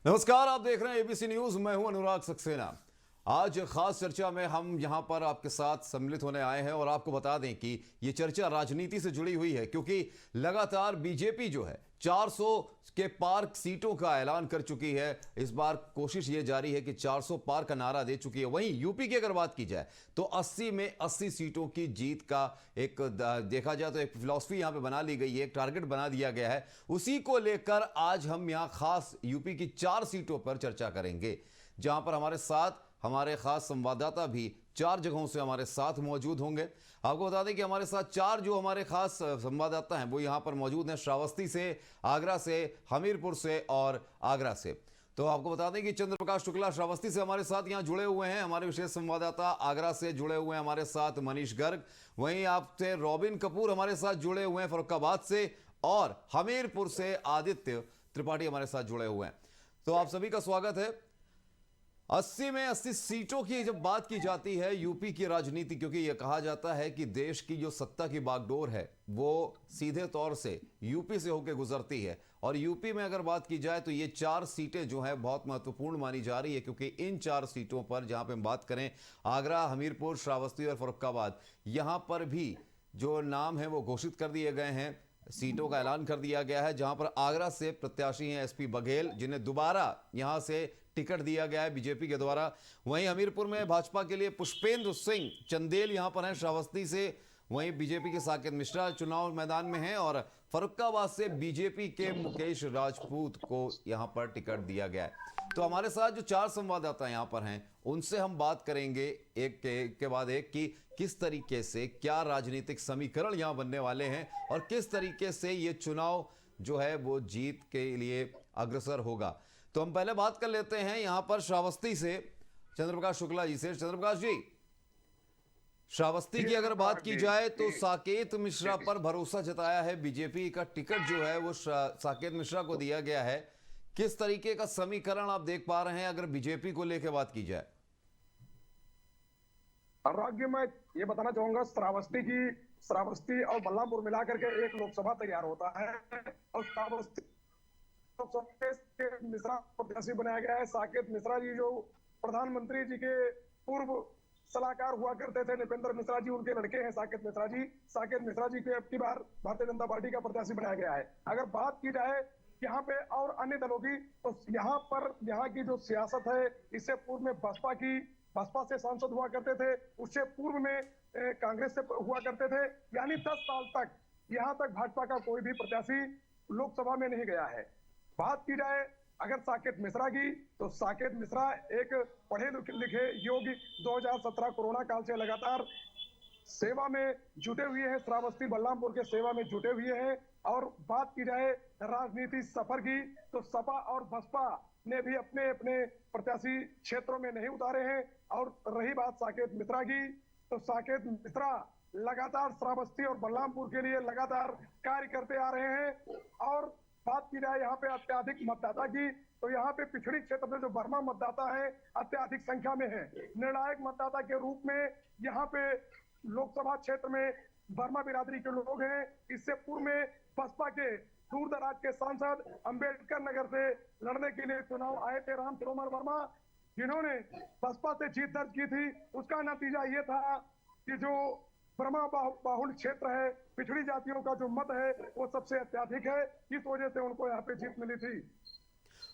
नमस्कार, आप देख रहे हैं एबीसी न्यूज। मैं हूं अनुराग सक्सेना। आज खास चर्चा में हम यहां पर आपके साथ सम्मिलित होने आए हैं और आपको बता दें कि ये चर्चा राजनीति से जुड़ी हुई है, क्योंकि लगातार बीजेपी जो है 400 के पार सीटों का ऐलान कर चुकी है। इस बार कोशिश ये जारी है कि 400 पार का नारा दे चुकी है। वहीं यूपी की अगर बात की जाए तो 80 में 80 सीटों की जीत का एक देखा जाए तो एक फिलॉसफी यहां पे बना ली गई है, एक टारगेट बना दिया गया है। उसी को लेकर आज हम यहां खास यूपी की 4 सीटों पर चर्चा करेंगे, जहां पर हमारे साथ हमारे खास संवाददाता भी 4 जगहों से हमारे साथ मौजूद होंगे। आपको बता दें कि हमारे साथ 4 जो हमारे खास संवाददाता हैं वो यहां पर मौजूद हैं, श्रावस्ती से, आगरा से, हमीरपुर से और आगरा से। तो आपको बता दें कि चंद्र प्रकाश शुक्ला श्रावस्ती से हमारे साथ यहां जुड़े हुए हैं। हमारे विशेष संवाददाता आगरा से जुड़े हुए हैं हमारे साथ मनीष गर्ग। वहीं आपसे रॉबिन कपूर हमारे साथ जुड़े हुए हैं फर्रुखाबाद से, और हमीरपुर से आदित्य त्रिपाठी हमारे साथ जुड़े हुए हैं। तो आप सभी का स्वागत है। 80 में 80 सीटों की जब बात की जाती है यूपी की राजनीति, क्योंकि यह कहा जाता है कि देश की जो सत्ता की बागडोर है वो सीधे तौर से यूपी से होकर गुजरती है। और यूपी में अगर बात की जाए तो ये 4 सीटें जो है बहुत महत्वपूर्ण मानी जा रही है, क्योंकि इन 4 सीटों पर जहां पे हम बात करें आगरा, हमीरपुर, श्रावस्ती और फर्रुखाबाद, यहां पर भी जो नाम है वो घोषित कर दिए गए हैं, सीटों का ऐलान कर दिया गया है। जहां पर आगरा से प्रत्याशी हैं एसपी बघेल, जिन्हें दोबारा यहां से टिकट दिया गया है बीजेपी के द्वारा। वहीं हमीरपुर में भाजपा के लिए पुष्पेंद्र सिंह चंदेल यहां पर हैं श्रावस्ती से। वहीं बीजेपी के साकेत मिश्रा चुनाव मैदान में हैं, और फर्रुखाबाद से बीजेपी के मुकेश राजपूत को यहां पर टिकट दिया गया है। तो हमारे साथ जो 4 संवाददाता यहां पर हैं उनसे हम बात करेंगे एक के बाद एक कि किस तरीके से क्या राजनीतिक समीकरण यहां बनने वाले हैं और किस तरीके से ये चुनाव जो है वो जीत के लिए अग्रसर होगा। तो हम पहले बात कर लेते हैं यहां पर श्रावस्ती से चंद्रप्रकाश शुक्ला जी से। चंद्रप्रकाश जी, श्रावस्ती की अगर बात की जाए तो साकेत मिश्रा पर भरोसा जताया है बीजेपी का, टिकट जो है वो साकेत मिश्रा को दिया गया है। किस तरीके का समीकरण आप देख पा रहे हैं अगर बीजेपी को लेकर बात की जाए? अनुराग जी, मैं ये बताना चाहूंगा, श्रावस्ती और बलरामपुर मिलाकर के एक लोकसभा तैयार होता है, और श्रावस्ती मिश्रा प्रत्याशी बनाया गया है। साकेत मिश्रा जी जो प्रधानमंत्री जी के पूर्व सलाहकार हुआ करते थे, नृपेंद्र मिश्रा जी उनके लड़के हैं साकेत मिश्रा जी को अब की बार भारतीय जनता पार्टी का प्रत्याशी बनाया गया है। अगर बात की जाए यहाँ पे और अन्य दलों की, तो यहाँ की जो सियासत है, इससे पूर्व में बसपा से सांसद हुआ करते थे, उससे पूर्व में कांग्रेस से हुआ करते थे। यानी 10 साल तक यहाँ तक भाजपा का कोई भी प्रत्याशी लोकसभा में नहीं गया है। बात की जाए अगर साकेत मिश्रा की, तो साकेत मिश्रा एक पढ़े लिखे योग्य 2017 कोरोना काल से लगातार सेवा में जुटे हुए हैं, श्रावस्ती बलरामपुर के सेवा में जुटे हुए हैं। और बात की जाए राजनीति सफर की, तो सपा और बसपा ने भी अपने अपने प्रत्याशी क्षेत्रों में नहीं उतारे हैं। और रही बात साकेत मिश्रा की, तो साकेत मिश्रा लगातार श्रावस्ती और बलरामपुर के लिए लगातार कार्य करते आ रहे हैं। और बात की जाए यहाँ पे अत्याधिक मतदाता की, तो यहाँ पे पिछड़ी क्षेत्र में जो बर्मा मतदाता है अत्याधिक संख्या में है। निर्णायक मतदाता के रूप में यहाँ पे लोकसभा क्षेत्र में बर्मा बिरादरी के लोग हैं। इससे पूर्व में बसपा के दूर दराज के सांसद अंबेडकर नगर से लड़ने के लिए चुनाव आए थे राम सरोवर वर्मा, जिन्होंने बसपा से जीत दर्ज की थी। उसका नतीजा ये था कि जो बर्मा बाहुल क्षेत्र है, पिछड़ी जातियों का जो मत है वो सबसे अत्याधिक है, इस वजह से उनको यहाँ पे जीत मिली थी।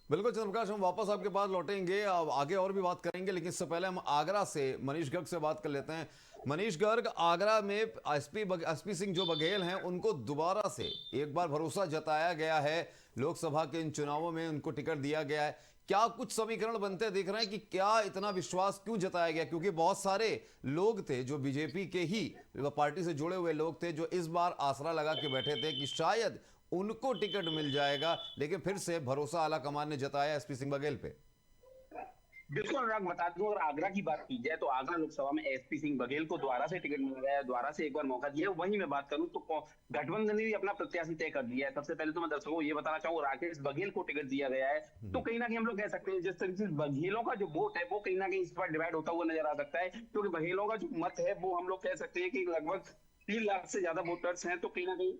बिल्कुल चंद्रप्रकाश, हम वापस आपके पास लौटेंगे, अब आगे और भी बात करेंगे, लेकिन इससे पहले हम आगरा से मनीष गर्ग से बात कर लेते हैं। मनीष गर्ग, आगरा में एसपी सिंह जो बघेल हैं उनको दोबारा से एक बार भरोसा जताया गया है, लोकसभा के इन चुनावों में उनको टिकट दिया गया है। क्या कुछ समीकरण बनते दिख रहे हैं कि क्या इतना विश्वास क्यों जताया गया? क्योंकि बहुत सारे लोग थे जो बीजेपी के ही पार्टी से जुड़े हुए लोग थे, जो इस बार आसरा लगा के बैठे थे कि शायद उनको टिकट मिल जाएगा, लेकिन फिर से भरोसा आला कमान ने जताया एसपी सिंह बघेल पे। बिल्कुल अनुराग, बता दूं, अगर आगरा की बात की जाए तो आगरा लोकसभा में एसपी सिंह बघेल को दोबारा से टिकट मिल गया है, दोबारा से एक बार मौका दिया है। वहीं मैं बात करूं तो गठबंधन ने भी अपना प्रत्याशी तय कर दिया है। सबसे पहले तो मैं दर्शकों को ये बताना चाहूंगा, राकेश बघेल को टिकट दिया गया है। तो कहीं ना कहीं हम लोग कह सकते हैं जिस तरीके से बघेलों का जो वोट है वो कहीं ना कहीं इस बार डिवाइड होता हुआ नजर आ सकता है, क्योंकि बघेलों का जो मत है वो हम लोग कह सकते हैं कि लगभग 3 लाख से ज्यादा वोटर्स हैं। तो कहीं ना कहीं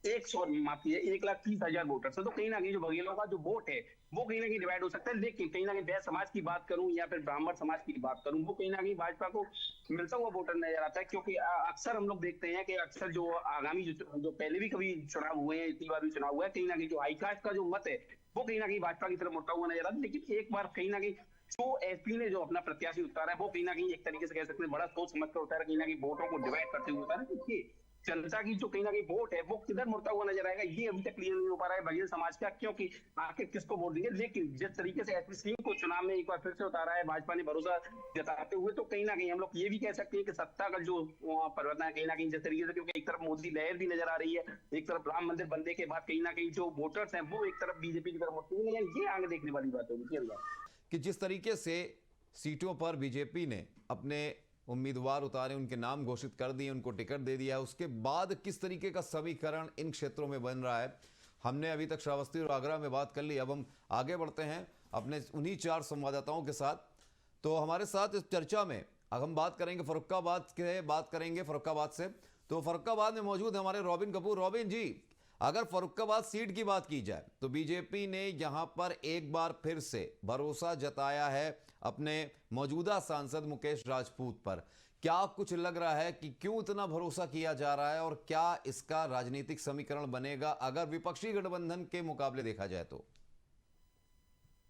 माफ कीजिए 1,30,000 वोटर्स है, तो कहीं ना कहीं जो बघेलों का जो वोट है वो कहीं ना कहीं डिवाइड हो सकता है। लेकिन कहीं ना कहीं बैस समाज की बात करूं या फिर ब्राह्मण समाज की बात करूं, वो कहीं ना कहीं भाजपा को मिलता हुआ वोटर नजर आता है। क्योंकि अक्सर हम लोग देखते हैं कि अक्सर जो आगामी जो पहले भी कभी चुनाव हुए हैं, इतनी बार भी चुनाव हुआ है, कहीं ना कहीं जो हाईकास्ट का जो मत है वो कहीं ना कहीं भाजपा की तरफ मुड़ता हुआ नजर आता है। लेकिन एक बार कहीं ना कहीं जो एसपी ने जो अपना प्रत्याशी उतारा है वो कहीं ना कहीं एक तरीके से कह सकते हैं बड़ा सोच समझ कर उतारा, कहीं ना कहीं वोटों को डिवाइड करते हुए उतारा। क्योंकि जनता की जो कहीं ना कहीं वोट है वो किधर मुड़ता हुआ नजर आएगा ये अभी तक क्लियर नहीं हो पा रहा है बघेल समाज का, क्योंकि आखिर किसको वोट देंगे। लेकिन जिस तरीके से एसपी सिंह को चुनाव में एक बार फिर से उतारा है भाजपा ने भरोसा जताते हुए, तो कहीं ना कहीं हम लोग ये भी कह सकते हैं कि सत्ता का जो परिवर्तन है कहीं ना कहीं जिस तरीके से, क्योंकि एक तरफ मोदी लहर भी नजर आ रही है, एक तरफ राम मंदिर बनने के बाद कहीं ना कहीं जो वोटर्स हैं वो एक तरफ बीजेपी की तरफ मुड़ते हुए, ये आगे देखने वाली बात होगी कि जिस तरीके से सीटों पर बीजेपी ने अपने उम्मीदवार उतारे, उनके नाम घोषित कर दिए, उनको टिकट दे दिया, उसके बाद किस तरीके का समीकरण इन क्षेत्रों में बन रहा है। हमने अभी तक श्रावस्ती और आगरा में बात कर ली, अब हम आगे बढ़ते हैं अपने उन्हीं 4 संवाददाताओं के साथ। तो हमारे साथ इस चर्चा में अब हम बात करेंगे फर्रुखाबाद से। तो फर्रुखाबाद में मौजूद है हमारे रॉबिन कपूर। रॉबिन जी, अगर फर्रुखाबाद सीट की बात की जाए तो बीजेपी ने यहां पर एक बार फिर से भरोसा जताया है अपने मौजूदा सांसद मुकेश राजपूत पर। क्या कुछ लग रहा है कि क्यों इतना भरोसा किया जा रहा है और क्या इसका राजनीतिक समीकरण बनेगा अगर विपक्षी गठबंधन के मुकाबले देखा जाए तो?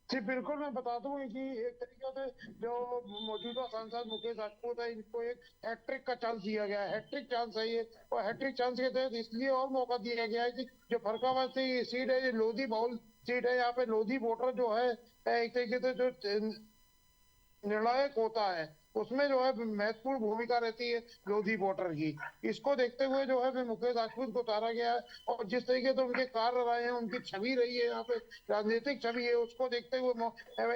जी बिल्कुल, मैं बता दूं कि एक तरीके से जो मौजूदा सांसद मुकेश राजपूत है, इनको एक हैट्रिक का चांस दिया गया है। हैट्रिक चांस है ये, और हैट्रिक चांस के तहत इसलिए और मौका दिया गया है कि जो फर्रुखाबाद से सीट है, ये लोधी बहुल सीट है। यहाँ पे लोधी वोटर जो है एक तरीके से जो निर्णायक होता है उसमें जो है महत्वपूर्ण भूमिका रहती है लोधी वोटर की। इसको देखते हुए जो है मुकेश राजपूत को उतारा गया है, और जिस तरीके से उनके कार्य रहे हैं, उनकी छवि रही है यहाँ पे, राजनीतिक छवि है, उसको देखते हुए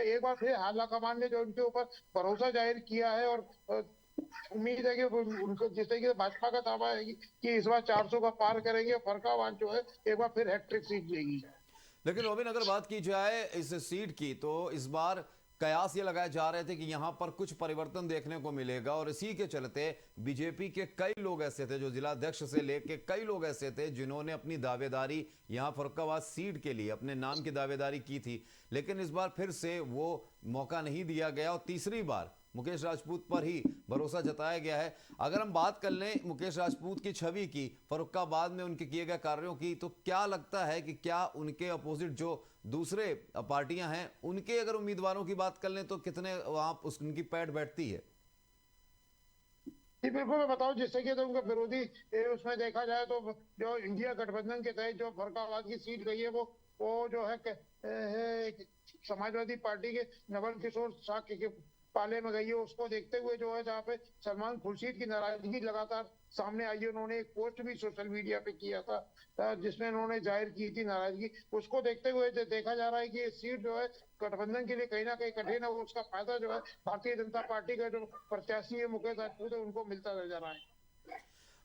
एक बार फिर हाला कमान ने जो उनके ऊपर भरोसा जाहिर किया है। और उम्मीद है कि उनको जिस तरीके से भाजपा का दावा है कि इस बार 400 का पार करेंगे, फर्रुखाबाद जो है एक बार फिर हैट्रिक सीट लेगी। लेकिन रोबिन, अगर बात की जाए इस सीट की तो इस बार कयास ये लगाए जा रहे थे कि यहां पर कुछ परिवर्तन देखने को मिलेगा, और इसी के चलते बीजेपी के कई लोग ऐसे थे, जो जिलाध्यक्ष से लेके कई लोग ऐसे थे जिन्होंने अपनी दावेदारी यहां फर्रुखाबाद सीट के लिए अपने नाम की दावेदारी की थी। लेकिन इस बार फिर से वो मौका नहीं दिया गया और तीसरी बार मुकेश राजपूत पर ही भरोसा जताया गया है। अगर हम बात कर लें मुकेश राजपूत की छवि की, फर्रुखाबाद में उनके किए गए कार्यों की, तो क्या लगता है कि क्या उनके अपोजिट जो दूसरे पार्टियां हैं उनके अगर उम्मीदवारों की बात कर लें तो कितने वहां उनकी पैठ बैठती है? जी बिल्कुल, मैं बताऊं जिससे कि तो उनका विरोधी उसमें देखा जाए तो जो इंडिया गठबंधन के तहत जो फर्रुखाबाद की सीट गई है वो जो है समाजवादी पार्टी के नवल किशोर शाह के पाले में गई है। उसको देखते हुए जो है जहाँ पे सलमान खुर्शीद की नाराजगी लगातार सामने आई है, उन्होंने एक पोस्ट भी सोशल मीडिया पे किया था जिसमें उन्होंने जाहिर की थी नाराजगी। उसको देखते हुए देखा जा रहा है कि ये सीट जो है गठबंधन के लिए कहीं ना कहीं कठिन है। उसका फायदा जो है भारतीय जनता पार्टी का जो प्रत्याशी है मुकेश राजपूत है उनको मिलता नजर आए।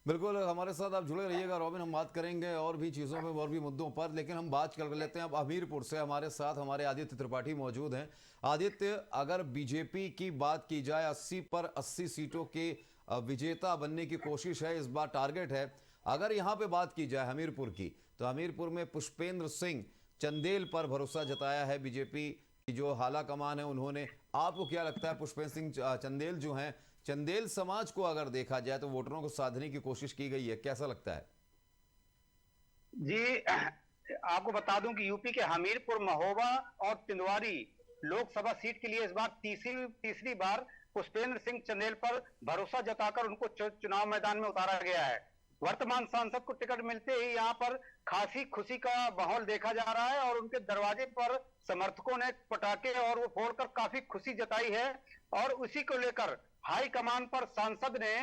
बिल्कुल, हमारे साथ आप जुड़े रहिएगा रॉबिन, हम बात करेंगे और भी चीज़ों में और भी मुद्दों पर। लेकिन हम बात कर लेते हैं अब हमीरपुर से। हमारे साथ हमारे आदित्य त्रिपाठी मौजूद हैं। आदित्य, अगर बीजेपी की बात की जाए 80 पर 80 सीटों के विजेता बनने की कोशिश है, इस बार टारगेट है। अगर यहाँ पे बात की जाए हमीरपुर की, तो हमीरपुर में पुष्पेंद्र सिंह चंदेल पर भरोसा जताया है बीजेपी की जो हाला कमान है उन्होंने। आपको क्या लगता है, पुष्पेंद्र सिंह चंदेल जो हैं, चंदेल समाज को अगर देखा जाए तो वोटरों को साधने की कोशिश की गई है, कैसा लगता है? जी, आपको बता दूं कि यूपी के हमीरपुर, महोबा और तिंदवारी लोकसभा सीट के लिए इस बार तीसरी बार पुष्पेंद्र सिंह चंदेल पर भरोसा जताकर उनको चुनाव मैदान में उतारा गया है। वर्तमान सांसद को टिकट मिलते ही यहाँ पर खासी खुशी का माहौल देखा जा रहा है, और उनके दरवाजे पर समर्थकों ने पटाखे और वो फोड़कर काफी खुशी जताई है। और उसी को लेकर हाई कमान पर सांसद ने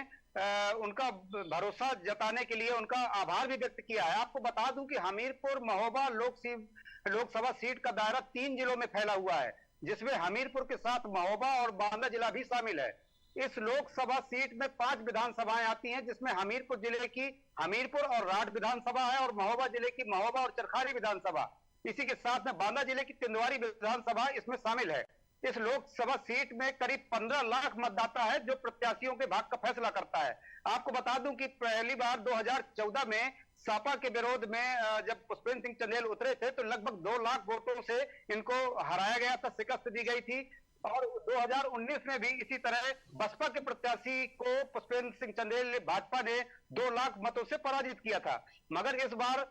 उनका भरोसा जताने के लिए उनका आभार भी व्यक्त किया है। आपको बता दूं कि हमीरपुर महोबा लोकसभा सीट का दायरा 3 जिलों में फैला हुआ है, जिसमें हमीरपुर के साथ महोबा और बांदा जिला भी शामिल है। इस लोकसभा सीट में 5 विधानसभाएं आती हैं, जिसमें हमीरपुर जिले की हमीरपुर और राठ विधानसभा है, और महोबा जिले की महोबा और चरखारी विधानसभा, इसी के साथ में बांदा जिले की तिंदवारी विधानसभा इसमें शामिल है। इस लोकसभा सीट में करीब 15 लाख मतदाता है जो प्रत्याशियों के भाग्य का फैसला करता है। आपको बता दूं कि पहली बार 2014 में सपा के विरोध में जब पुष्पेंद्र सिंह चंदेल उतरे थे तो लगभग 2 लाख वोटों से इनको हराया गया था, शिकस्त दी गई थी। और 2019 में भी इसी तरह बसपा के प्रत्याशी को पुष्पेंद्र सिंह चंदेल भाजपा ने 2 लाख मतों से पराजित किया था। मगर इस बार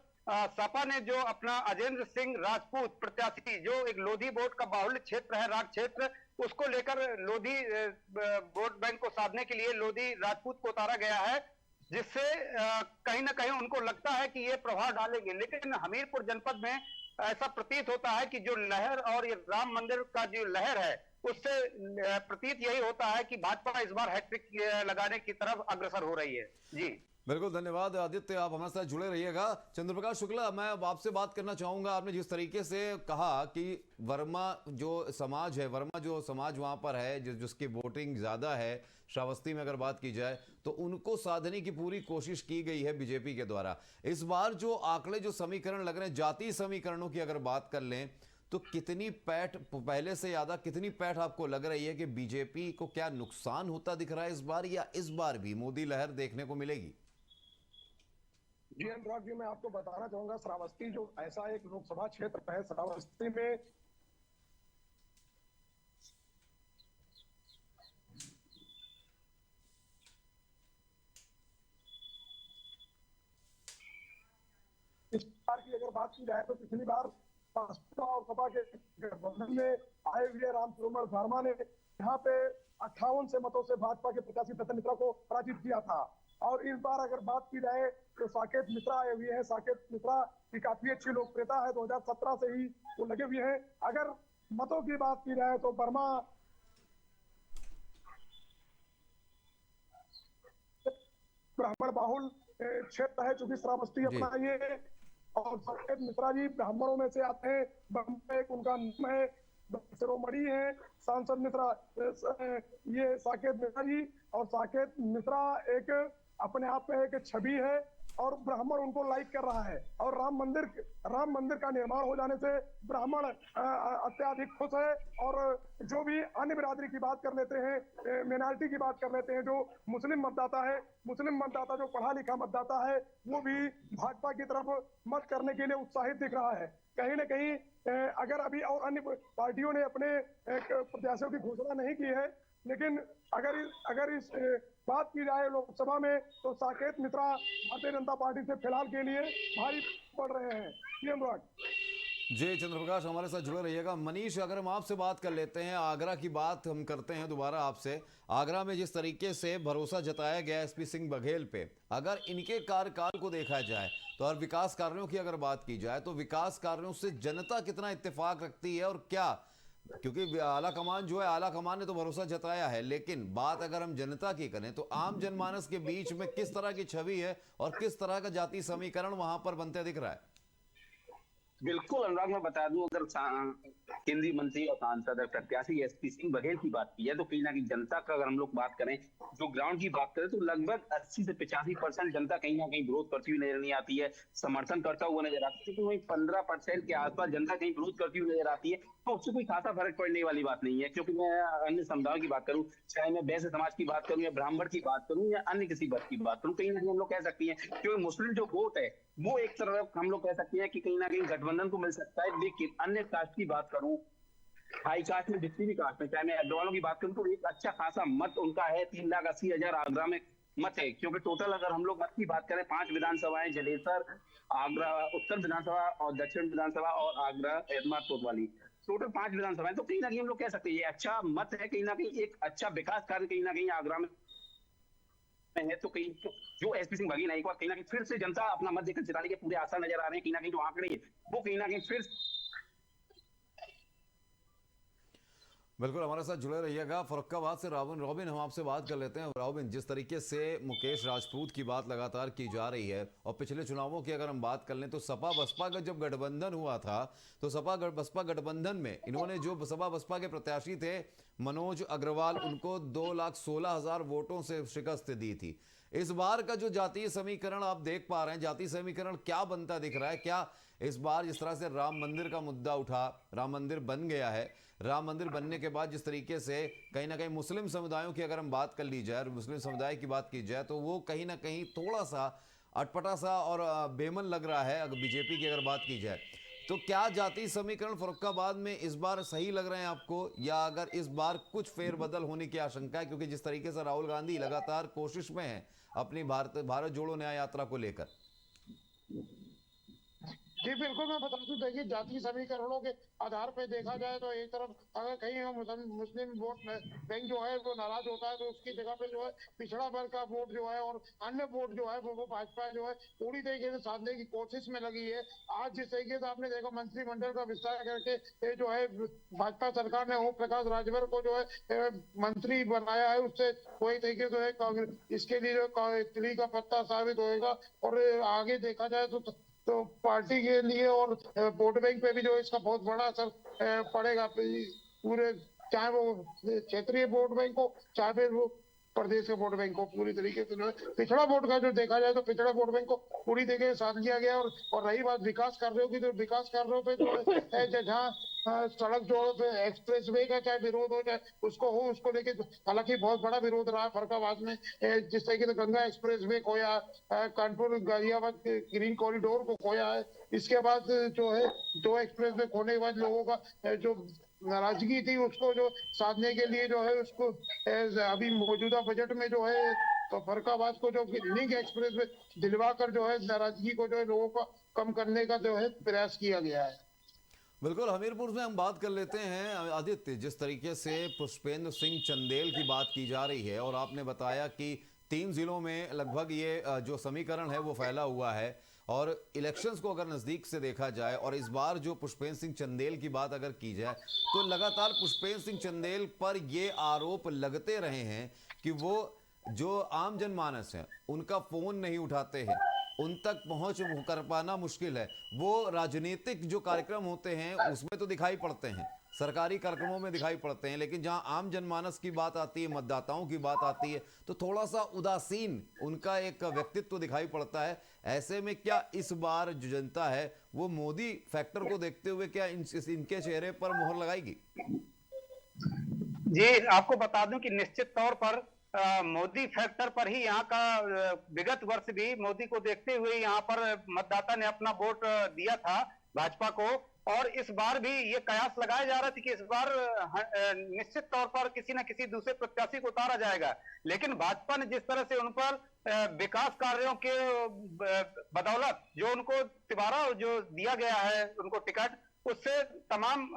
सपा ने जो अपना अजेंद्र सिंह राजपूत प्रत्याशी, जो एक लोधी वोट का बाहुल्य क्षेत्र है, राग क्षेत्र, उसको लेकर लोधी वोट बैंक को साधने के लिए लोधी राजपूत को उतारा गया है, जिससे कहीं ना कहीं उनको लगता है कि ये प्रभाव डालेंगे। लेकिन हमीरपुर जनपद में ऐसा प्रतीत होता है कि जो लहर और ये राम मंदिर का जो लहर है, उससे प्रतीत यही होता है कि भाजपा इस बार हैट्रिक लगाने की तरफ अग्रसर हो रही है। जी बिल्कुल, धन्यवाद आदित्य, आप हमारे साथ जुड़े रहिएगा। चंद्रप्रकाश शुक्ला, मैं अब आपसे बात करना चाहूंगा। आपने जिस तरीके से कहा कि वर्मा जो समाज है, वर्मा जो समाज वहां पर है, जिसकी वोटिंग ज्यादा है, श्रावस्ती में अगर बात की जाए, तो उनको साधने की पूरी कोशिश की गई है बीजेपी के द्वारा। इस बार जो आंकड़े, जो समीकरण लग रहे हैं, जातीय समीकरणों की अगर बात कर लें, तो कितनी पैठ पहले से ज्यादा कितनी पैठ आपको लग रही है कि बीजेपी को क्या नुकसान होता दिख रहा है इस बार, या इस बार भी मोदी लहर देखने को मिलेगी? जी अनुराग जी, मैं आपको बताना चाहूंगा, श्रावस्ती जो ऐसा एक लोकसभा क्षेत्र है, श्रावस्ती में इस बार की अगर बात की जाए तो पिछली बार भाजपा और सपा के गठबंधन में आए हुए राम सुरमल शर्मा ने यहाँ पे 58 से मतों से भाजपा के प्रत्याशी दत्तन मिश्रा को पराजित किया था। और इस बार अगर बात की जाए तो साकेत मिश्रा आए हुए हैं। साकेत मिश्रा की काफी अच्छी लोकप्रियता है, 2017 से ही वो लगे हुए हैं। अगर मतों की बात की जाए तो वर्मा ब्राह्मण बाहुल क्षेत्र है, चूंकि श्रावस्ती अपना ये, और साकेत मिश्रा जी ब्राह्मणों में से आते हैं। एक उनका नाम है, शिरोमणि है सांसद मिश्रा, ये साकेत मिश्रा जी। और साकेत मिश्रा एक अपने आप में एक छवि है और ब्राह्मण उनको लाइक कर रहा है। और राम मंदिर का निर्माण हो जाने से ब्राह्मण अत्याधिक खुश है। और जो भी अन्य बिरादरी की बात कर लेते हैं, माइनॉरिटी की बात कर लेते हैं, जो मुस्लिम मतदाता है, मुस्लिम मतदाता जो पढ़ा लिखा मतदाता है, वो भी भाजपा की तरफ मत करने के लिए उत्साहित दिख रहा है। कहीं ना कहीं अगर अभी और अन्य पार्टियों ने अपने प्रत्याशियों की घोषणा नहीं की है, लेकिन अगर इस बात की जाए लोकसभा में तो साकेत मिश्रा भारतीय जनता पार्टी से फिलहाल के लिए भारी पड़ रहे हैं। जी चंद्रप्रकाश, हमारे साथ जुड़े रहिएगा। मनीष, अगर हम आपसे बात कर लेते हैं, आगरा की बात हम करते हैं दोबारा आपसे। आगरा में जिस तरीके से भरोसा जताया गया एसपी सिंह बघेल पे, अगर इनके कार्यकाल को देखा जाए तो, और विकास कार्यों की अगर बात की जाए तो विकास कार्यों से जनता कितना इत्तेफाक रखती है, और क्या, क्योंकि आला कमान जो है, आला कमान ने तो भरोसा जताया है, लेकिन बात अगर हम जनता की करें तो आम जनमानस के बीच में किस तरह की छवि है और किस तरह का जातीय समीकरण वहां पर बनते दिख रहा है? बिल्कुल अनुराग, मैं बता दूं, अगर केंद्रीय मंत्री और सांसद प्रत्याशी एसपी सिंह बघेल की बात की है तो कहीं ना कहीं जनता का अगर हम लोग बात करें, जो ग्राउंड की बात करें, तो लगभग 80 से 85% जनता कहीं ना कहीं विरोध करती हुई नजर नहीं आती है, समर्थन करता हुआ नजर आती है। तो वही 15% के आसपास जनता कहीं विरोध करती हुई नजर आती है, तो उससे कोई खासा फर्क पड़ने वाली बात नहीं है। क्योंकि मैं अन्य समुदायों की बात करूं, चाहे मैं वैश्य समाज की बात करूं या ब्राह्मण की बात करूं या अन्य किसी वर्ग की बात करूं, कहीं ना कहीं हम लोग कह सकते हैं क्योंकि मुस्लिम जो वोट है वो एक तरफ हम लोग कह सकते हैं कि कहीं ना कहीं गठबंधन को मिल सकता है। लेकिन अन्य कास्ट की बात करूं, हाई कास्ट में, जितनी भी कास्ट में, चाहे मैं अड्डवालों की बात करूं, तो एक अच्छा खासा मत उनका है, 3,80,000 आगरा में मत है। क्योंकि टोटल अगर हम लोग मत की बात करें, 5 विधानसभाएं, जलेसर, आगरा उत्तर विधानसभा और दक्षिण विधानसभा और आगरा एतमाद कोतवाली, टोटल 5 विधानसभाएं, तो कहीं ना कहीं हम लोग कह सकते हैं ये अच्छा मत है। कहीं ना कहीं एक अच्छा विकास कार्य कहीं ना कहीं आगरा में है। तो कहीं जो एसपी सिंह बघेल एक बार कहीं ना कहीं फिर से जनता अपना मत देकर जिताने के पूरे आसार नजर आ रहे हैं। कहीं ना कहीं जो आंकड़े हैं वो कहीं ना कहीं फिर बिल्कुल हमारे साथ जुड़े रहिएगा। फरुखाबाद से रॉबिन हम आपसे बात कर लेते हैं। रॉबिन, जिस तरीके से मुकेश राजपूत की बात लगातार की जा रही है, और पिछले चुनावों की अगर हम बात कर लें तो सपा बसपा का जब गठबंधन हुआ था तो सपा बसपा गठबंधन में इन्होंने जो सपा बसपा के प्रत्याशी थे मनोज अग्रवाल, उनको 2,16,000 वोटों से शिकस्त दी थी। इस बार का जो जातीय समीकरण आप देख पा रहे हैं, जातीय समीकरण क्या बनता दिख रहा है? क्या इस बार जिस तरह से राम मंदिर का मुद्दा उठा, राम मंदिर बन गया है, राम मंदिर बनने के बाद जिस तरीके से कहीं ना कहीं मुस्लिम समुदायों की अगर हम बात कर ली जाए, मुस्लिम समुदाय की बात की जाए, तो वो कहीं ना कहीं थोड़ा सा अटपटा सा और बेमन लग रहा है अगर बीजेपी की अगर बात की जाए तो। क्या जाति समीकरण फर्रुखाबाद में इस बार सही लग रहे हैं आपको, या अगर इस बार कुछ फेरबदल होने की आशंका है, क्योंकि जिस तरीके से राहुल गांधी लगातार कोशिश में है अपनी भारत जोड़ो न्याय यात्रा को लेकर? जी बिल्कुल, मैं बता दूं, देखिए जातीय समीकरणों के आधार पे देखा जाए तो एक तरफ अगर कहीं मुस्लिम वोट बैंक जो है वो नाराज होता है तो उसकी जगह पे जो है पिछड़ा वर्ग का वोट जो है और अन्य वोट जो है वो भाजपा जो है पूरी तरीके से साधने की कोशिश में लगी है। आज जिस तरीके से आपने देखा मंत्रिमंडल का विस्तार करके ये जो है भाजपा सरकार ने ओम प्रकाश राजभर को जो है मंत्री बनाया है, उससे कोई तरीके से है कांग्रेस इसके लिए जो तिली का पत्ता साबित होएगा। और आगे देखा जाए तो पार्टी के लिए और वोट बैंक पे भी जो इसका बहुत बड़ा असर पड़ेगा पूरे, चाहे वो क्षेत्रीय वोट बैंक हो चाहे फिर वो प्रदेश के वोट बैंक को। पूरी तरीके से जो है पिछड़ा वोट का जो देखा जाए तो पिछड़ा वोट बैंक को पूरी तरीके से साथ लिया गया। और रही बात विकास कार्यों की, तो विकास कार्यों पे जो है जहाँ सड़क जोड़ों पे एक्सप्रेस वे का चाहे विरोध हो चाहे उसको हो, उसको लेके हालांकि बहुत बड़ा विरोध रहा फर्रुखाबाद में। जिस तरीके से गंगा एक्सप्रेस वे खोया, कानपुर गाजियाबाद ग्रीन कॉरिडोर को खोया है। इसके बाद जो है 2 एक्सप्रेस वे खोने के बाद लोगों का जो नाराजगी थी उसको जो साधने के लिए जो है उसको अभी मौजूदा बजट में जो है तो फर्रुखाबाद को जो लिंक एक्सप्रेस वे दिलवा कर जो है नाराजगी को जो है लोगों का कम करने का जो है प्रयास किया गया है। बिल्कुल, हमीरपुर में हम बात कर लेते हैं आदित्य। जिस तरीके से पुष्पेंद्र सिंह चंदेल की बात की जा रही है और आपने बताया कि 3 जिलों में लगभग ये जो समीकरण है वो फैला हुआ है, और इलेक्शंस को अगर नज़दीक से देखा जाए और इस बार जो पुष्पेंद्र सिंह चंदेल की बात अगर की जाए तो लगातार पुष्पेंद्र सिंह चंदेल पर ये आरोप लगते रहे हैं कि वो जो आम जनमानस है उनका फ़ोन नहीं उठाते हैं, उन तक पहुंच कर पाना मुश्किल है। वो राजनीतिक जो कार्यक्रम होते हैं उसमें तो दिखाई पड़ते हैं, सरकारी कार्यक्रमों में दिखाई पड़ते हैं, लेकिन जहां आम जनमानस की बात आती है, मतदाताओं की बात आती है, तो थोड़ा सा उदासीन उनका एक व्यक्तित्व दिखाई पड़ता है। ऐसे में क्या इस बार जो जनता है वो मोदी फैक्टर को देखते हुए क्या इनके चेहरे पर मुहर लगाएगी? जी, आपको बता दूं कि निश्चित तौर पर मोदी फैक्टर पर ही यहाँ का विगत वर्ष भी मोदी को देखते हुए यहाँ पर मतदाता ने अपना वोट दिया था भाजपा को। और इस बार भी ये कयास लगाया जा रहा था कि इस बार निश्चित तौर पर किसी न किसी दूसरे प्रत्याशी को उतारा जाएगा, लेकिन भाजपा ने जिस तरह से उन पर विकास कार्यों के बदौलत जो उनको तिबारा जो दिया गया है उनको टिकट, उससे तमाम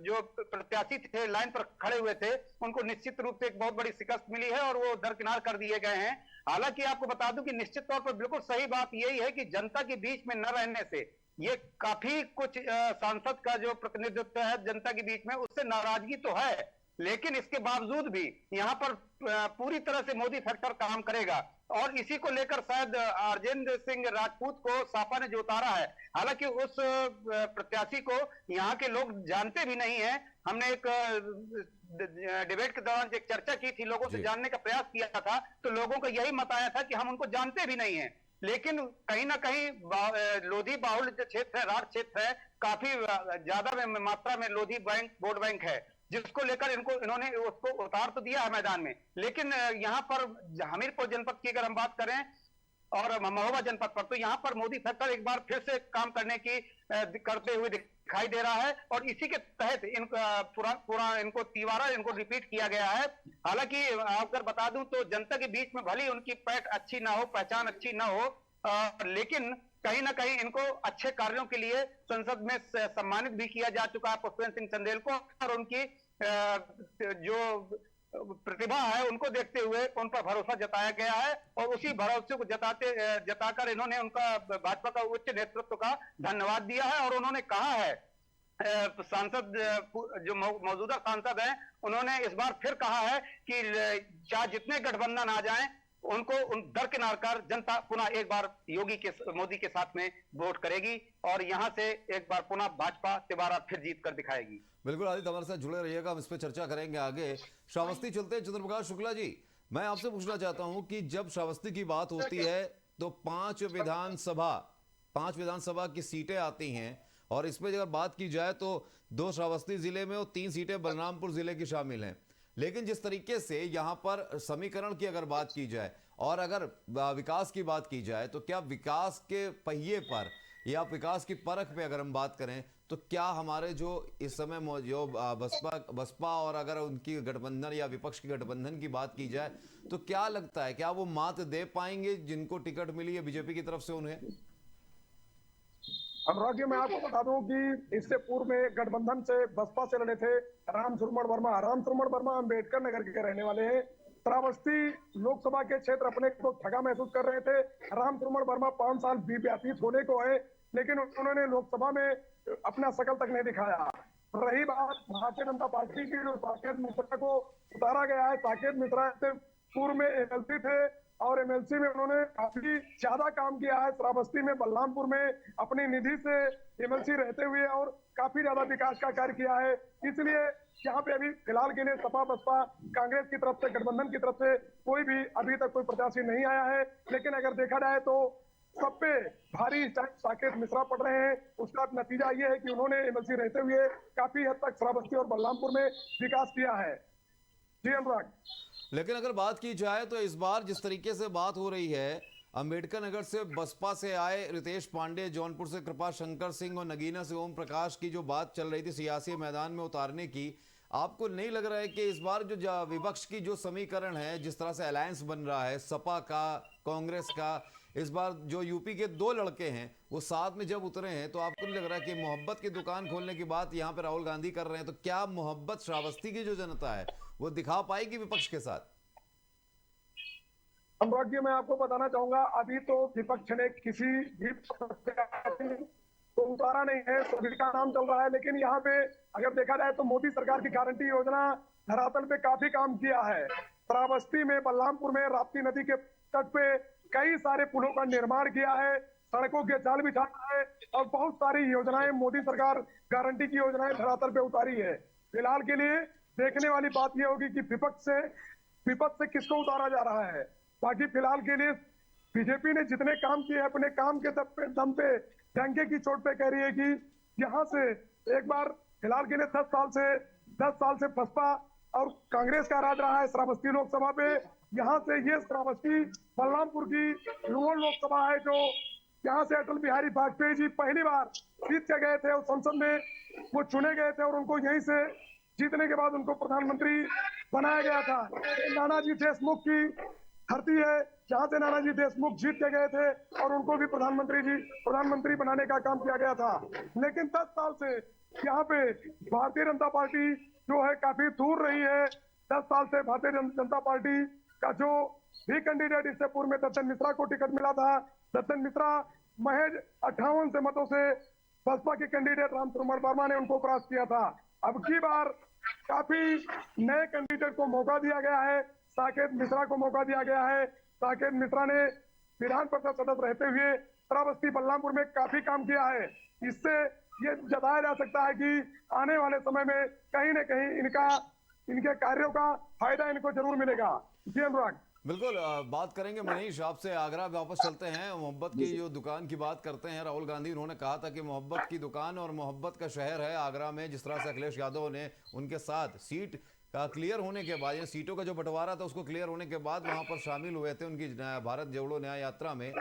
जो प्रत्याशी थे लाइन पर खड़े हुए थे उनको निश्चित रूप से एक बहुत बड़ी शिकस्त मिली है और वो दरकिनार कर दिए गए हैं। हालांकि आपको बता दूं कि निश्चित तौर पर बिल्कुल सही बात यही है कि जनता के बीच में न रहने से ये काफी कुछ सांसद का जो प्रतिनिधित्व है जनता के बीच में उससे नाराजगी तो है, लेकिन इसके बावजूद भी यहाँ पर पूरी तरह से मोदी फैक्टर काम करेगा। और इसी को लेकर शायद आरजेंद्र सिंह राजपूत को सापा ने जो उतारा है, हालांकि उस प्रत्याशी को यहाँ के लोग जानते भी नहीं है। हमने एक डिबेट के दौरान एक चर्चा की थी, लोगों से जानने का प्रयास किया था, तो लोगों का यही मत आया था कि हम उनको जानते भी नहीं है। लेकिन कहीं ना कहीं लोधी बाहुल जो क्षेत्र है, राढ़ क्षेत्र है, काफी ज्यादा मात्रा में लोधी बैंक वोट बैंक है, जिसको लेकर इन्होंने उसको उतार तो दिया है मैदान में। लेकिन यहाँ पर हमीरपुर जनपद की अगर हम बात करें और महोबा जनपद पर, तो यहाँ पर मोदी फैक्टर एक बार फिर से काम करते हुए दिखाई दे रहा है और इसी के तहत पूरा इनको तिवारा इनको रिपीट किया गया है। हालांकि अगर बता दूं तो जनता के बीच में भली उनकी पैठ अच्छी ना हो, पहचान अच्छी ना हो, लेकिन कहीं ना कहीं इनको अच्छे कार्यों के लिए संसद में सम्मानित भी किया जा चुका है पुष्पेंद्र सिंह चंदेल को, और उनकी जो प्रतिभा है उनको देखते हुए उन पर भरोसा जताया गया है और उसी भरोसे को जताकर इन्होंने उनका भाजपा का उच्च नेतृत्व का धन्यवाद दिया है। और उन्होंने कहा है, सांसद जो मौजूदा सांसद हैं उन्होंने इस बार फिर कहा है कि चाहे जितने गठबंधन आ जाएं उनको दरकिनार कर जनता पुनः एक बार मोदी के साथ में वोट करेगी और यहां से एक बार पुनः भाजपा तिबारा फिर जीत कर दिखाएगी। बिल्कुल आदित्य, हमारे साथ जुड़े रहिएगा, हम इस पर चर्चा करेंगे आगे। श्रावस्ती चलते हैं, चंद्रप्रकाश शुक्ला जी, मैं आपसे पूछना चाहता हूं कि जब श्रावस्ती की बात होती है तो 5 विधानसभा की सीटें आती हैं, और इसमें अगर बात की जाए तो 2 श्रावस्ती जिले में और 3 सीटें बलरामपुर जिले की शामिल हैं। लेकिन जिस तरीके से यहाँ पर समीकरण की अगर बात की जाए और अगर विकास की बात की जाए, तो क्या विकास के पहिए पर या विकास की परख पे अगर हम बात करें, तो क्या हमारे जो इस समय जो बसपा और अगर उनकी गठबंधन या विपक्ष की गठबंधन की बात की जाए, तो क्या लगता है, क्या वो मात दे पाएंगे जिनको टिकट मिली है बीजेपी की तरफ से उन्हें? अनुराग जी, मैं आपको बता दूं कि इससे पूर्व में गठबंधन से बसपा से लड़े थे राम सुरमण वर्मा। राम सुरमण वर्मा अम्बेडकर नगर के रहने वाले हैं। श्रावस्ती लोकसभा के क्षेत्र अपने को ठगा महसूस कर रहे थे। राम सुरमण वर्मा 5 साल व्यतीत होने को है, लेकिन उन्होंने लोकसभा में अपना शकल तक नहीं दिखाया। रही बात भारतीय जनता पार्टी की, जो साकेत मिश्रा को उतारा गया है। साकेत मिश्रा से पूर्व में एमएलसी थे और एमएलसी में उन्होंने काफी ज्यादा काम किया है। श्रावस्ती में, बलरामपुर में अपनी निधि से एमएलसी रहते हुए और काफी ज्यादा विकास का कार्य किया है। इसलिए यहाँ पे अभी फिलहाल के लिए सपा बसपा कांग्रेस की तरफ से, गठबंधन की तरफ से कोई भी अभी तक कोई प्रत्याशी नहीं आया है। लेकिन अगर देखा जाए तो सब पे भारी साकेत मिश्रा पड़ रहे हैं। उसका नतीजा ये है कि उन्होंने एमएलसी रहते हुए काफी हद तक श्रावस्ती और बलरामपुर में विकास किया है। जी अनुराग। लेकिन अगर बात की जाए तो इस बार जिस तरीके से बात हो रही है, अंबेडकर नगर से बसपा से आए रितेश पांडे, जौनपुर से कृपा शंकर सिंह और नगीना से ओम प्रकाश की जो बात चल रही थी सियासी मैदान में उतारने की, आपको नहीं लग रहा है कि इस बार जो विपक्ष की जो समीकरण है, जिस तरह से अलायंस बन रहा है सपा का, कांग्रेस का, इस बार जो यूपी के 2 लड़के हैं वो साथ में जब उतरे हैं, तो आपको नहीं लग रहा है कि मोहब्बत की दुकान खोलने की बात यहाँ पे राहुल गांधी कर रहे हैं, तो क्या मोहब्बत श्रावस्ती की जो जनता है वो दिखा पाएगी विपक्ष के साथ? अनुराग जी, मैं आपको बताना चाहूंगा, अभी तो विपक्ष ने किसी भी तो उतारा नहीं है, सभी का नाम चल रहा है। लेकिन यहाँ पे अगर देखा जाए तो मोदी सरकार की गारंटी योजना धरातल पे काफी काम किया है। श्रावस्ती में, बलरामपुर में राप्ती नदी के तट पे कई सारे पुलों का निर्माण किया है, सड़कों के जाल बिछाया है और बहुत सारी योजनाएं मोदी सरकार गारंटी की योजनाएं धरातल पे उतारी है। फिलहाल के लिए देखने वाली बात यह होगी कि विपक्ष से किसको उतारा जा रहा है। बाकी फिलहाल के लिए बीजेपी ने जितने काम किए अपने काम के दम पे डंके की चोट पे कह रही है कि यहाँ से एक बार फिलहाल के लिए 10 साल से बसपा और कांग्रेस का राज रहा है श्रावस्ती लोकसभा पे। यहाँ से ये श्रावस्ती बलरामपुर की लोअर लोकसभा है, जो यहाँ से अटल बिहारी वाजपेयी जी पहली बार जीत के गए थे और संसद में वो चुने गए थे और उनको यहीं से जीतने के बाद उनको प्रधानमंत्री बनाया गया था। नानाजी देशमुख की धरती है, जहां से नानाजी देशमुख जीत के गए थे और उनको भी प्रधानमंत्री बनाने का काम किया गया था। लेकिन 10 साल से यहाँ पे भारतीय जनता पार्टी जो है काफी दूर रही है। 10 साल से भारतीय जनता पार्टी का जो भी कैंडिडेट, इससे पूर्व में दत्तन मिश्रा को टिकट मिला था, दत्तन मिश्रा महज 58 से मतों से बसपा के कैंडिडेट राम सुरमण वर्मा ने उनको क्रॉस किया था। अब की बार काफी नए कैंडिडेट को मौका दिया गया है, साकेत मिश्रा को मौका दिया गया है। साकेत मिश्रा ने विधान परिषद सदस्य रहते हुए श्रावस्ती बलरामपुर में काफी काम किया है। इससे ये जताया जा सकता है कि आने वाले समय में कहीं न कहीं इनके कार्यों का फायदा इनको जरूर मिलेगा। जी अनुराग। बिल्कुल, बात करेंगे मनीष आपसे। आगरा वापस चलते हैं, मोहब्बत की जो दुकान की बात करते हैं। राहुल गांधी उन्होंने कहा था कि मोहब्बत की दुकान और मोहब्बत का शहर है आगरा में। जिस तरह से अखिलेश यादव ने उनके साथ सीट का क्लियर होने के बाद, या सीटों का जो बंटवारा था उसको क्लियर होने के बाद वहां पर शामिल हुए थे उनकी भारत जोड़ो न्याय यात्रा में।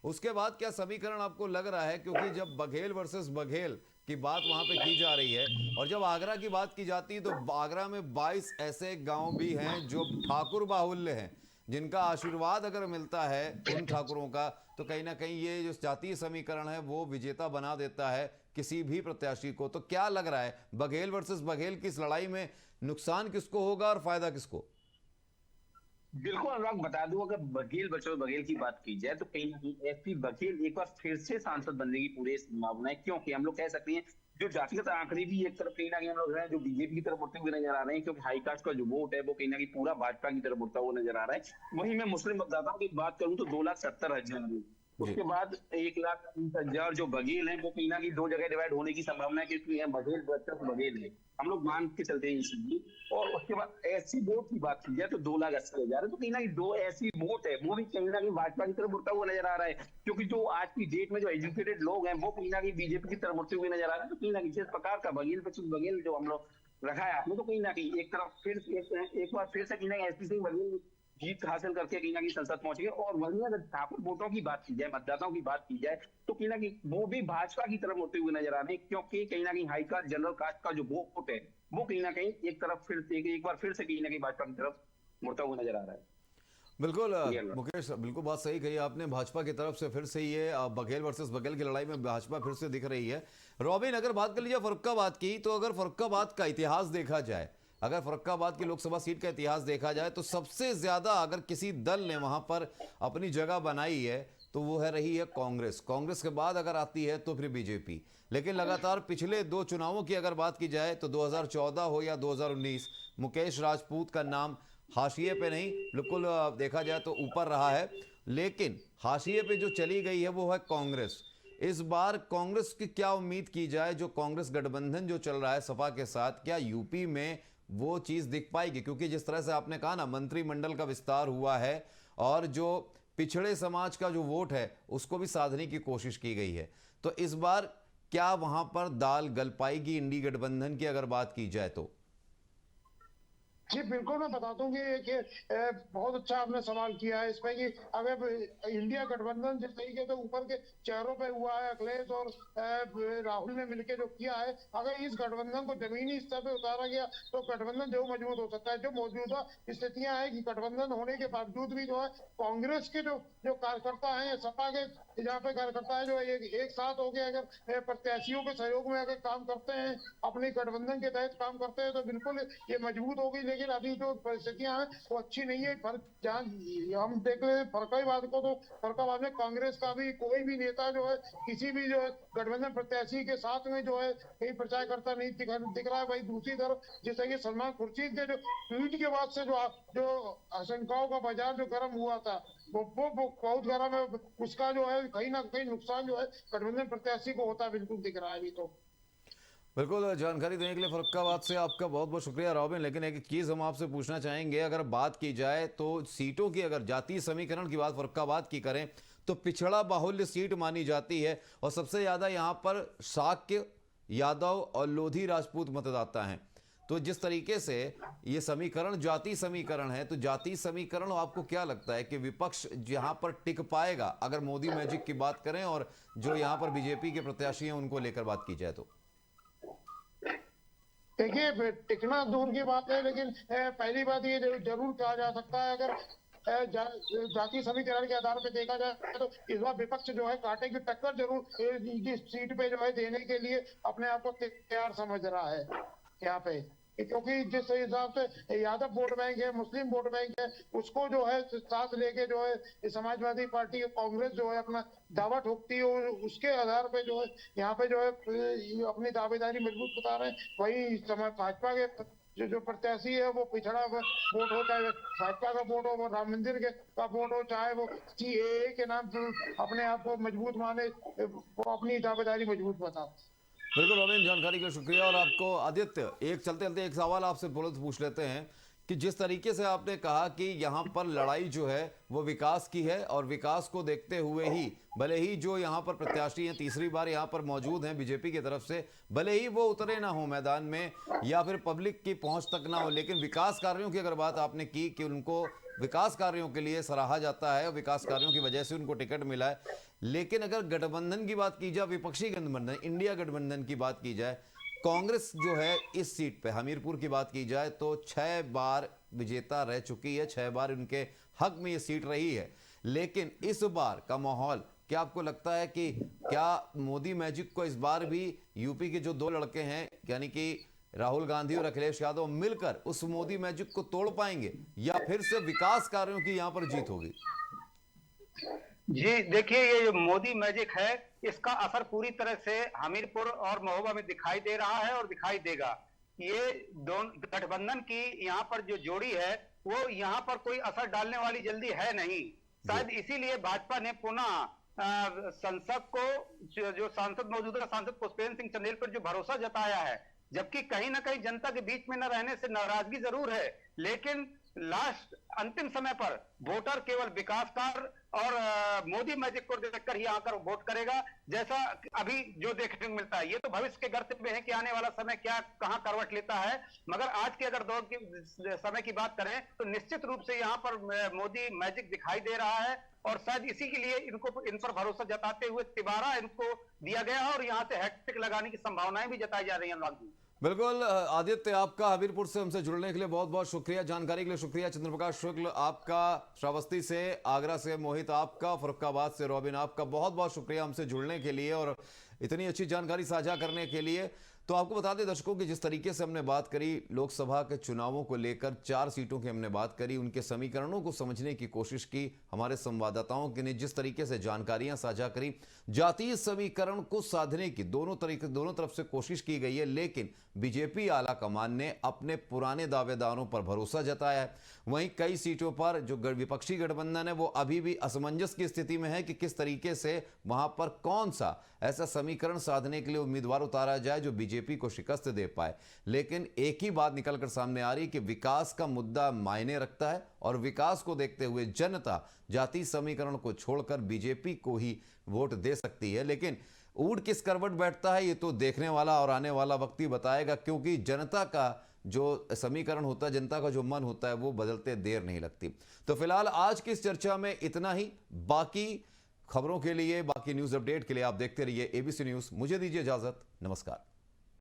उसके बाद क्या समीकरण आपको लग रहा है, क्योंकि जब बघेल वर्सेस बघेल की बात वहां पे की जा रही है और जब आगरा की बात की जाती है, तो आगरा में 22 ऐसे गांव भी हैं जो ठाकुर बाहुल्य हैं, जिनका आशीर्वाद अगर मिलता है उन ठाकुरों का, तो कहीं ना कहीं ये जो जातीय समीकरण है वो विजेता बना देता है किसी भी प्रत्याशी को। तो क्या लग रहा है, बघेल वर्सेस बघेल की इस लड़ाई में नुकसान किसको होगा और फायदा किसको? बिल्कुल अनुराग, बता दूं, अगर बघेल वर्सेस बघेल की बात की जाए तो कहीं ना कहीं एसपी बघेल एक बार फिर से सांसद बनने की पूरी संभावना है। क्योंकि हम लोग कह सकते हैं जो जातिगत आंकड़े भी एक तरफ कहीं ना कहीं हम लोग जो बीजेपी की तरफ उठते हुए नजर आ रहे हैं, क्योंकि हाईकास्ट का जो वोट है वो कहीं ना कहीं पूरा भाजपा की तरफ उठता हुआ नजर आ रहा है। वहीं मैं मुस्लिम मतदाताओं की बात करूं तो 2,70,000, उसके बाद 1,30,000 जो बघेल हैं वो कहीं ना कहीं 2 जगह डिवाइड होने की संभावना है, क्योंकि बघेल वर्सेस बघेल है, हम लोग मान के चलते हैं इसीलिए। और उसके बाद ऐसी वोट की बात की जाए तो 2,80,000 है, तो कहीं ना कहीं 2 ऐसी वोट है वो भी कहीं ना कहीं भाजपा की तरफ उठता हुआ नजर आ रहा है। क्योंकि जो आज की डेट में जो एजुकेटेड लोग हैं वो कहीं ना कहीं बीजेपी की तरफ उठते हुए नजर आ रहे हैं। तो कहीं ना कहीं जिस प्रकार का बघेल वर्सेस बघेल जो हम लोग रखा है आपने, तो कहीं ना कहीं एक तरफ फिर एक बार फिर से कहीं ना कहीं एसपी सिंह बघेल जीत हासिल करके कहीं ना कहीं संसद पहुंच गए। और वहीं अगर ठाकुर वोटों की बात की जाए, मतदाताओं की बात की जाए, तो कहीं ना कहीं वो भी भाजपा की तरफ होते हुए नजर आ रहे हैं, क्योंकि कहीं ना कहीं हाई कास्ट जनरल कास्ट का जो वोट है वो कहीं ना कहीं एक तरफ फिर एक बार फिर से कहीं ना कहीं भाजपा की तरफ मुड़ता हुआ नजर आ रहा है। बिल्कुल ये लो। मुकेश, बिल्कुल बात सही कही आपने। भाजपा की तरफ से फिर से ये बघेल वर्सेस बघेल की लड़ाई में भाजपा फिर से दिख रही है। रॉबिन, अगर बात कर लीजिए फर्रुखाबाद की, तो अगर फर्रुखाबाद का इतिहास देखा जाए, अगर फर्रुखाबाद की लोकसभा सीट का इतिहास देखा जाए, तो सबसे ज्यादा अगर किसी दल ने वहां पर अपनी जगह बनाई है तो वो है रही है कांग्रेस। कांग्रेस के बाद अगर आती है तो फिर बीजेपी। लेकिन लगातार पिछले 2 चुनावों की अगर बात की जाए तो 2014 हो या 2019, मुकेश राजपूत का नाम हाशिए पे नहीं, बिल्कुल देखा जाए तो ऊपर रहा है, लेकिन हाशिए पे जो चली गई है वो है कांग्रेस। इस बार कांग्रेस की क्या उम्मीद की जाए? जो कांग्रेस गठबंधन जो चल रहा है सपा के साथ, क्या यूपी में वो चीज दिख पाएगी? क्योंकि जिस तरह से आपने कहा ना, मंत्रिमंडल का विस्तार हुआ है और जो पिछड़े समाज का जो वोट है उसको भी साधने की कोशिश की गई है, तो इस बार क्या वहां पर दाल गल पाएगी इंडी गठबंधन की अगर बात की जाए तो? जी बिल्कुल, मैं बता दूं कि बहुत अच्छा आपने सवाल किया है इसमें कि अगर इंडिया गठबंधन जिस तरीके से ऊपर के चेहरों पे हुआ है, अखिलेश और राहुल ने मिलकर जो किया है, अगर इस गठबंधन को जमीनी स्तर पे उतारा गया तो गठबंधन जो मजबूत हो सकता है। जो मौजूदा स्थितियां हैं कि गठबंधन होने के बावजूद भी जो है कांग्रेस के जो कार्यकर्ता हैं, सपा के जहाँ पे कार्यकर्ता है जो एक साथ होकर अगर प्रत्याशियों के सहयोग में अगर काम करते हैं, अपने गठबंधन के तहत काम करते हैं, तो बिल्कुल ये मजबूत होगी। लेकिन अभी जो परिस्थितियां हैं वो अच्छी नहीं है। जहाँ हम देख रहे हैं फर्रुखाबाद को, तो फर्रुखाबाद में कांग्रेस का भी कोई भी नेता जो है किसी भी जो है गठबंधन प्रत्याशी के साथ में जो है कहीं प्रचार करता नहीं दिख रहा है। वही दूसरी तरफ जैसे कि सलमान खुर्शीद के जो ट्वीट के बाद से जो आशंकाओं का बाजार जो गर्म हुआ था वो बहुत गर्म है, उसका जो है कहीं ना कहीं नुकसान जो है गठबंधन प्रत्याशी को होता बिल्कुल दिख रहा है अभी तो। बिल्कुल, जानकारी देने के लिए फर्रुखाबाद से आपका बहुत बहुत शुक्रिया रॉबिन। लेकिन एक चीज़ हम आपसे पूछना चाहेंगे, अगर बात की जाए तो सीटों की, अगर जातीय समीकरण की बात फर्रुखाबाद की करें तो पिछड़ा बाहुल्य सीट मानी जाती है और सबसे ज़्यादा यहाँ पर शाक्य, यादव और लोधी राजपूत मतदाता हैं। तो जिस तरीके से ये समीकरण जातीय समीकरण है, तो जातीय समीकरण आपको क्या लगता है कि विपक्ष यहाँ पर टिक पाएगा अगर मोदी मैजिक की बात करें और जो यहाँ पर बीजेपी के प्रत्याशी हैं उनको लेकर बात की जाए तो? देखिए, टिकना दूर की बात है, लेकिन पहली बात ये जरूर कहा जा सकता है, अगर जातीय समीकरण के आधार पर देखा जाए तो इस बार विपक्ष जो है कांटे की टक्कर जरूर इस सीट पे जो है देने के लिए अपने आप को तैयार समझ रहा है यहाँ पे। क्योंकि जिस हिसाब से यादव वोट बैंक है, मुस्लिम वोट बैंक है, उसको जो है साथ लेके जो है समाजवादी पार्टी कांग्रेस जो है अपना दावा ठोकती है, और उसके आधार पे जो है यहाँ पे जो है अपनी दावेदारी मजबूत बता रहे हैं। वही समय भाजपा के जो प्रत्याशी है वो पिछड़ा वोट हो, चाहे भाजपा का वोट हो, वो राम मंदिर का वोट हो, चाहे वो सीएए के नाम से अपने आप को मजबूत माने, वो अपनी दावेदारी मजबूत बताते। बिल्कुल रॉबिन, जानकारी के लिए शुक्रिया। और आपको आदित्य, एक चलते चलते एक सवाल आपसे पूछ लेते हैं कि जिस तरीके से आपने कहा कि यहाँ पर लड़ाई जो है वो विकास की है और विकास को देखते हुए ही भले ही जो यहाँ पर प्रत्याशी हैं तीसरी बार यहाँ पर मौजूद हैं बीजेपी की तरफ से, भले ही वो उतरे ना हो मैदान में या फिर पब्लिक की पहुंच तक ना हो, लेकिन विकास कार्यों की अगर बात आपने की कि उनको विकास कार्यों के लिए सराहा जाता है, विकास कार्यों की वजह से उनको टिकट मिला है। लेकिन अगर गठबंधन की बात की जाए, विपक्षी गठबंधन इंडिया गठबंधन की बात की जाए, कांग्रेस जो है इस सीट पे हमीरपुर की बात की जाए तो 6 बार विजेता रह चुकी है, 6 बार उनके हक में ये सीट रही है। लेकिन इस बार का माहौल क्या आपको लगता है कि क्या मोदी मैजिक को इस बार भी यूपी के जो 2 लड़के हैं यानी कि राहुल गांधी और अखिलेश यादव मिलकर उस मोदी मैजिक को तोड़ पाएंगे या फिर से विकास कार्यों की यहां पर जीत होगी? जी देखिए, ये जो मोदी मैजिक है इसका असर पूरी तरह से हमीरपुर और महोबा में दिखाई दे रहा है और दिखाई देगा। ये दोनों गठबंधन की यहाँ पर जो जोड़ी है वो यहाँ पर कोई असर डालने वाली जल्दी है नहीं। शायद इसीलिए भाजपा ने पुनः संसद को जो सांसद मौजूदा सांसद पुष्पेंद्र सिंह चंदेल पर जो भरोसा जताया है, जबकि कहीं ना कहीं जनता के बीच में न रहने से नाराजगी जरूर है, लेकिन लास्ट अंतिम समय पर वोटर केवल विकास कार्य और मोदी मैजिक को देखकर ही आकर वोट करेगा, जैसा अभी जो देखने को मिलता है। ये तो भविष्य के गर्त में है कि आने वाला समय क्या कहां करवट लेता है, मगर आज के अगर दौर की समय की बात करें तो निश्चित रूप से यहाँ पर मोदी मैजिक दिखाई दे रहा है, और शायद इसी के लिए इन पर भरोसा जताते हुए तिबारा इनको दिया गया है और यहाँ से हैट्रिक लगाने की संभावनाएं भी जताई जा रही है। अनुराग जी, बिल्कुल आदित्य, आपका हमीरपुर से हमसे जुड़ने के लिए बहुत बहुत शुक्रिया, जानकारी के लिए शुक्रिया। चंद्रप्रकाश शुक्ल आपका, श्रावस्ती से, आगरा से मोहित आपका, फरुखाबाद से रॉबिन आपका, बहुत बहुत शुक्रिया हमसे जुड़ने के लिए और इतनी अच्छी जानकारी साझा करने के लिए। तो आपको बता दें दर्शकों कि जिस तरीके से हमने बात करी लोकसभा के चुनावों को लेकर, 4 सीटों की हमने बात करी, उनके समीकरणों को समझने की कोशिश की, हमारे संवाददाताओं के ने जिस तरीके से जानकारियां साझा करी, जातीय समीकरण को साधने की दोनों तरफ से कोशिश की गई है, लेकिन बीजेपी आला कमान ने अपने पुराने दावेदारों पर भरोसा जताया है। वहीं कई सीटों पर जो विपक्षी गठबंधन है वो अभी भी असमंजस की स्थिति में है कि किस तरीके से वहां पर कौन सा ऐसा समीकरण साधने के लिए उम्मीदवार उतारा जाए जो बीजेपी को शिकस्त दे पाए। लेकिन एक ही बात निकलकर सामने आ रही है कि विकास का मुद्दा मायने रखता है और विकास को देखते हुए जनता जातीय समीकरण को छोड़कर बीजेपी को ही वोट दे सकती है। लेकिन ऊंट किस करवट बैठता है ये तो देखने वाला और आने वाला वक्त ही बताएगा, क्योंकि जनता का जो समीकरण होता है, जनता का जो मन होता है, वो बदलते देर नहीं लगती। तो फिलहाल आज की इस चर्चा में इतना ही। बाकी खबरों के लिए, बाकी न्यूज अपडेट के लिए आप देखते रहिए एबीसी न्यूज। मुझे दीजिए इजाजत, नमस्कार।